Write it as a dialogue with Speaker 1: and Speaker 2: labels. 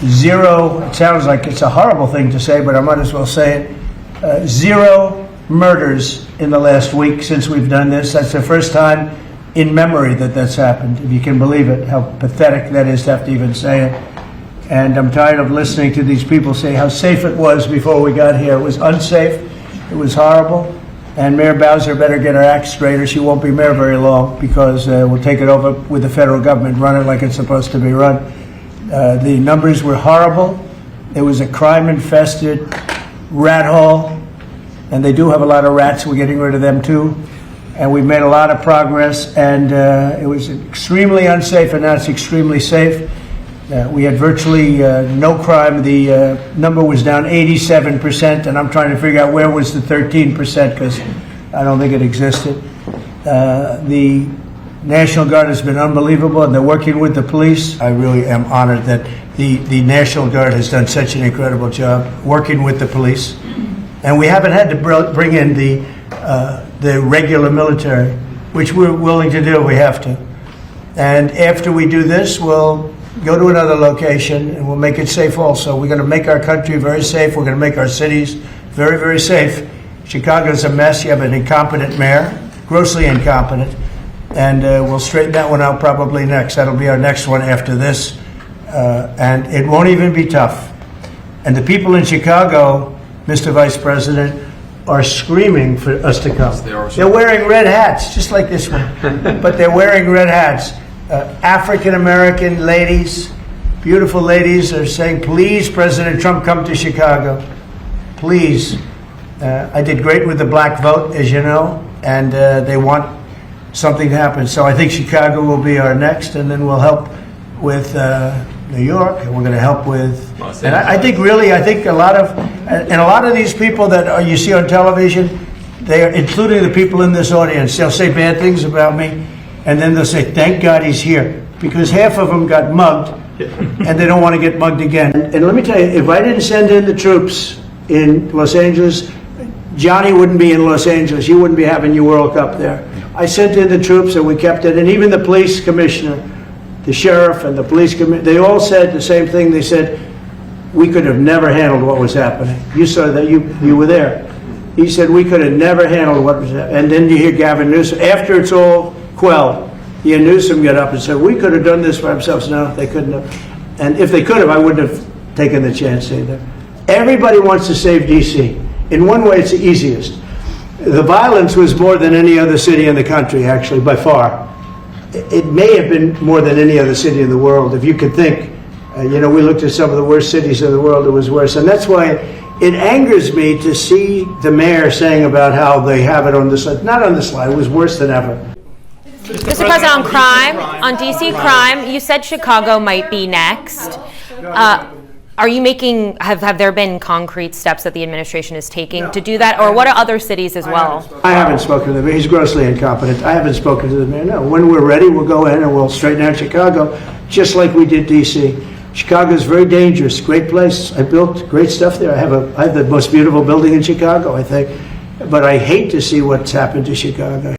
Speaker 1: zero, it sounds like it's a horrible thing to say, but I might as well say it, zero murders in the last week since we've done this. That's the first time in memory that that's happened, if you can believe it, how pathetic that is to have to even say it. And I'm tired of listening to these people say how safe it was before we got here. It was unsafe, it was horrible, and Mayor Bowser better get her act straight or she won't be mayor very long, because we'll take it over with the federal government, run it like it's supposed to be run. The numbers were horrible. It was a crime-infested rat hole, and they do have a lot of rats. We're getting rid of them too. And we've made a lot of progress, and it was extremely unsafe, and now it's extremely safe. We had virtually no crime. The number was down 87%, and I'm trying to figure out where was the 13%, because I don't think it existed. The National Guard has been unbelievable, and they're working with the police. I really am honored that the National Guard has done such an incredible job working with the police. And we haven't had to bring in the regular military, which we're willing to do. We have to. And after we do this, we'll go to another location, and we'll make it safe also. We're going to make our country very safe. We're going to make our cities very, very safe. Chicago's a mess. You have an incompetent mayor, grossly incompetent. And we'll straighten that one out probably next. That'll be our next one after this. And it won't even be tough. And the people in Chicago, Mr. Vice President, are screaming for us to come. They're wearing red hats, just like this one. But they're wearing red hats. African-American ladies, beautiful ladies, are saying, please, President Trump, come to Chicago. Please. I did great with the black vote, as you know, and they want something to happen. So I think Chicago will be our next, and then we'll help with New York, and we're going to help with, and I think a lot of these people that you see on television, they are, including the people in this audience, they'll say bad things about me, and then they'll say, thank God he's here, because half of them got mugged, and they don't want to get mugged again. And let me tell you, if I didn't send in the troops in Los Angeles, Johnny wouldn't be in Los Angeles. You wouldn't be having your World Cup there. I sent in the troops, and we kept it, and even the police commissioner, the sheriff and the police commissioner, they all said the same thing. They said, we could have never handled what was happening. You saw that, you were there. He said, we could have never handled what was happening. And then you hear Gavin Newsom, after it's all quelled, you hear Newsom get up and said, we could have done this for ourselves. No, they couldn't have. And if they could have, I wouldn't have taken the chance either. Everybody wants to save D.C. In one way, it's the easiest. The violence was more than any other city in the country, actually, by far. It may have been more than any other city in the world. If you could think, we looked at some of the worst cities in the world, it was worse. And that's why it angers me to see the mayor saying about how they have it on the slide. Not on the slide, it was worse than ever.
Speaker 2: Mr. President, on crime, on D.C. crime, you said Chicago might be next. Are you making, have there been concrete steps that the administration is taking to do that, or what are other cities as well?
Speaker 1: I haven't spoken to the mayor. He's grossly incompetent. I haven't spoken to the mayor, no. When we're ready, we'll go in and we'll straighten out Chicago, just like we did D.C. Chicago is very dangerous, great place. I built great stuff there. I have the most beautiful building in Chicago, I think. But I hate to see what's happened to Chicago.